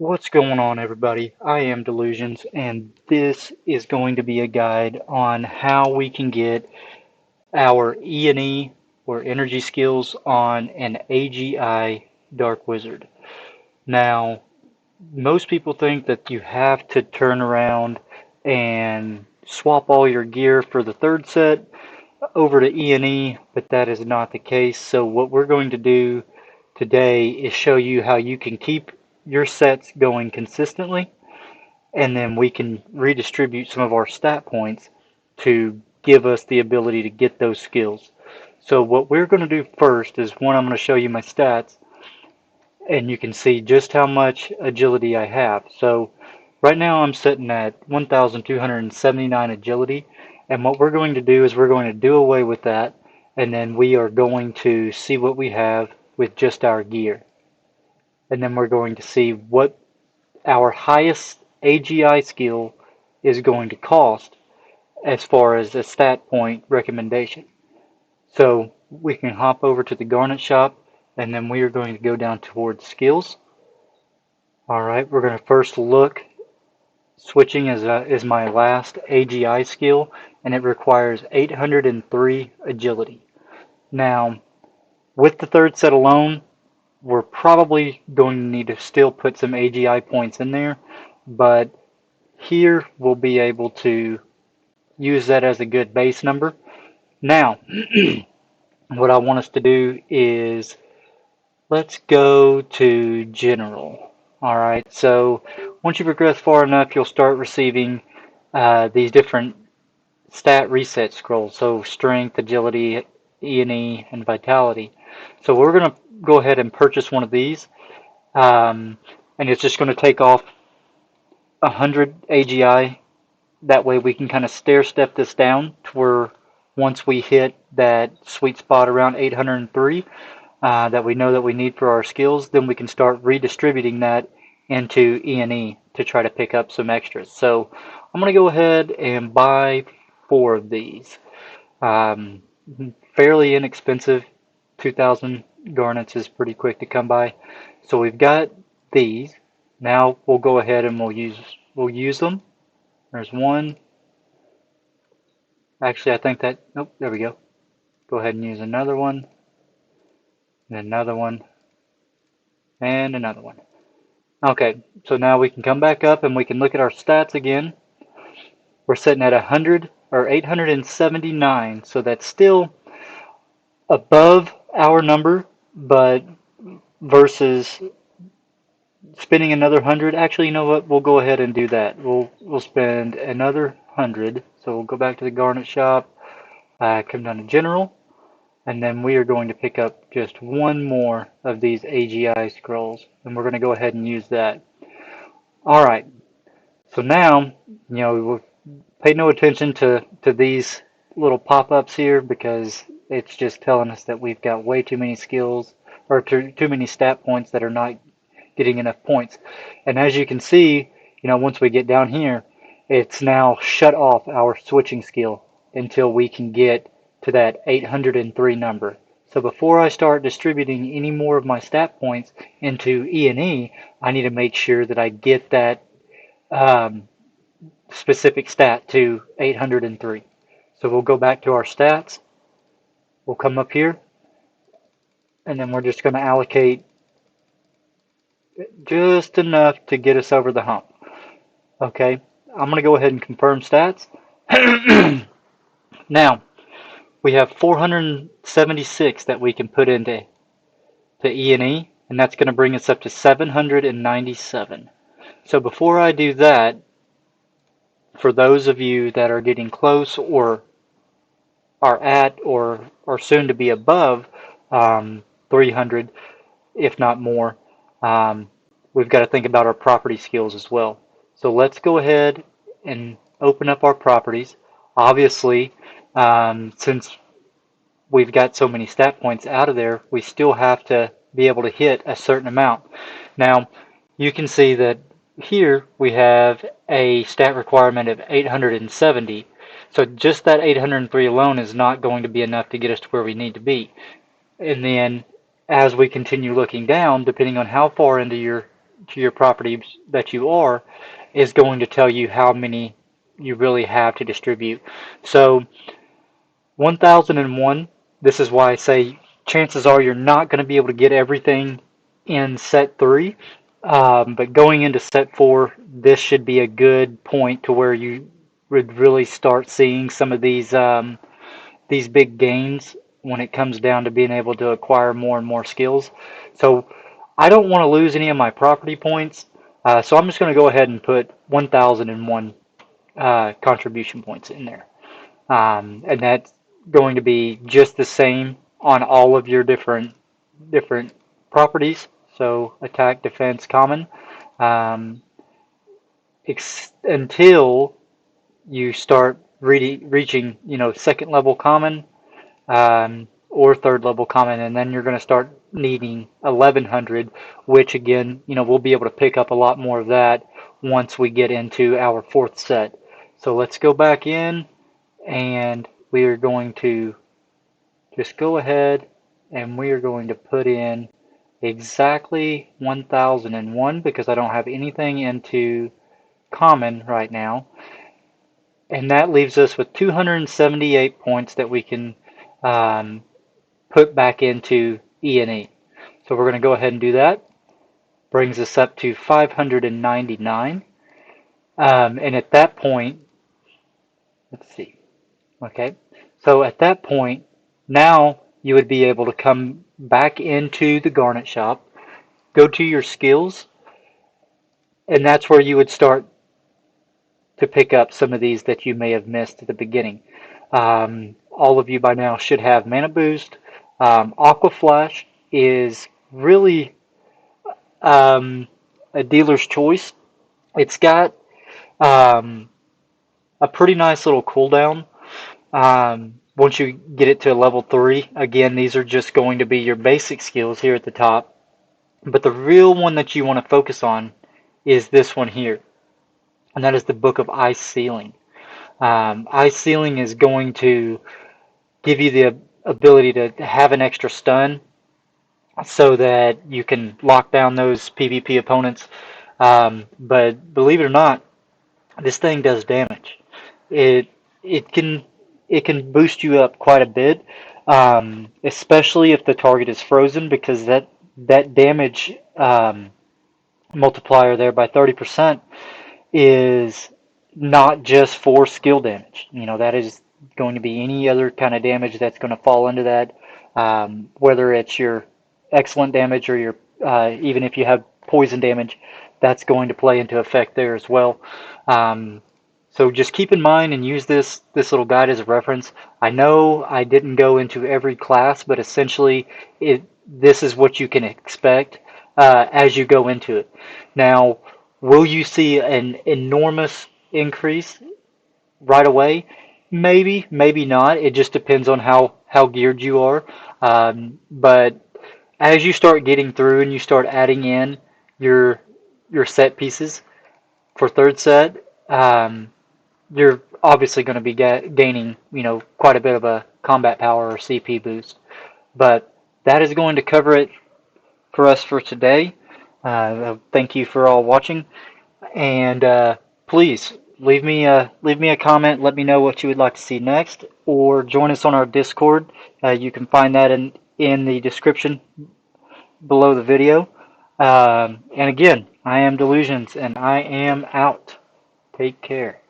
What's going on, everybody? I am Delusions, and this is going to be a guide on how we can get our E&E or energy skills on an AGI Dark Wizard. Now, most people think that you have to turn around and swap all your gear for the third set over to E&E, but that is not the case. So what we're going to do today is show you how you can keep your sets going consistently, and then we can redistribute some of our stat points to give us the ability to get those skills. So what we're going to do first is, one, I'm going to show you my stats, and you can see just how much agility I have. So right now I'm sitting at 1,279 agility, and what we're going to do is we're going to do away with that, and then we are going to see what we have with just our gear. And then we're going to see what our highest AGI skill is going to cost as far as a stat point recommendation. So we can hop over to the Garnet shop, and then we are going to go down towards skills. Alright, we're going to first look. Switching is my last AGI skill, and it requires 803 agility. Now, with the third set alone, we're probably going to need to still put some AGI points in there, but here we'll be able to use that as a good base number. Now, what I want us to do is let's go to general. All right, so once you progress far enough, you'll start receiving these different stat reset scrolls. So strength, agility, E&E, and vitality. So we're going to go ahead and purchase one of these, and it's just going to take off 100 AGI. That way we can kind of stair step this down to where once we hit that sweet spot around 803 that we know that we need for our skills, then we can start redistributing that into E&E to try to pick up some extras. So I'm going to go ahead and buy 4 of these. Fairly inexpensive. 2,000 garnets is pretty quick to come by. So we've got these. Now we'll go ahead and we'll use them. There's one. Actually, I think that, nope, there we go. Go ahead and use another one, and another one, and another one. Okay, so now we can come back up and we can look at our stats again. We're sitting at 100 or 879, so that's still above our number, but versus spending another 100. Actually, you know what? We'll go ahead and do that. We'll spend another 100. So we'll go back to the Garnet shop, come down to general, and then we are going to pick up just one more of these AGI scrolls, and we're going to go ahead and use that. All right. So now, we'll pay no attention to these little pop-ups here, because it's just telling us that we've got way too many skills, or too many stat points that are not getting enough points. And as you can see, once we get down here, it's now shut off our switching skill until we can get to that 803 number. So before I start distributing any more of my stat points into E&E, I need to make sure that I get that specific stat to 803. So we'll go back to our stats. We'll come up here, and then we're just going to allocate just enough to get us over the hump. Okay, I'm going to go ahead and confirm stats. Now, we have 476 that we can put into E&E, and that's going to bring us up to 797. So before I do that, for those of you that are getting close or are at or are soon to be above 300, if not more, we've got to think about our property skills as well. So let's go ahead and open up our properties. Obviously, since we've got so many stat points out of there, we still have to be able to hit a certain amount. Now, you can see that here we have a stat requirement of 870. So just that 803 alone is not going to be enough to get us to where we need to be. And then as we continue looking down, depending on how far into to your properties that you are is going to tell you how many you really have to distribute. So 1001, this is why I say chances are you're not going to be able to get everything in set 3. But going into set 4, this should be a good point to where you would really start seeing some of these big gains when it comes down to being able to acquire more and more skills. So I don't want to lose any of my property points. So I'm just going to go ahead and put 1001 contribution points in there. And that's going to be just the same on all of your different properties. So attack, defense, common, um, until you start reaching, second level common, or third level common, and then you're going to start needing 1100, which again, we'll be able to pick up a lot more of that once we get into our fourth set. So let's go back in, and we are going to just go ahead and we are going to put in exactly 1001 because I don't have anything into common right now. And that leaves us with 278 points that we can um, put back into E&E. So we're going to go ahead and do that. Brings us up to 599. And at that point, let's see. Okay. So at that point, now you would be able to come back into the Garnet shop, go to your skills, and that's where you would start to pick up some of these that you may have missed at the beginning. All of you by now should have Mana Boost. Aqua Flash is really um, a dealer's choice. It's got um, a pretty nice little cooldown. Once you get it to level 3, again, these are just going to be your basic skills here at the top. But the real one that you want to focus on is this one here, and that is the Book of Ice Sealing. Ice Sealing is going to give you the ability to have an extra stun so that you can lock down those PvP opponents. But believe it or not, this thing does damage. It it can it can boost you up quite a bit, especially if the target is frozen, because that damage multiplier there by 30% is not just for skill damage. That is going to be any other kind of damage that's going to fall into that, whether it's your excellent damage or your even if you have poison damage, that's going to play into effect there as well. Um, so just keep in mind and use this little guide as a reference. I know I didn't go into every class, but essentially this is what you can expect as you go into it. Now, will you see an enormous increase right away? Maybe, maybe not. It just depends on how geared you are. But as you start getting through and you start adding in your your set pieces for third set, you're obviously going to be gaining, quite a bit of a combat power or CP boost. But that is going to cover it for us for today. Thank you for all watching, and please leave me a comment. Let me know what you would like to see next, or join us on our Discord. You can find that in the description below the video. And again, I am Delusions, and I am out. Take care.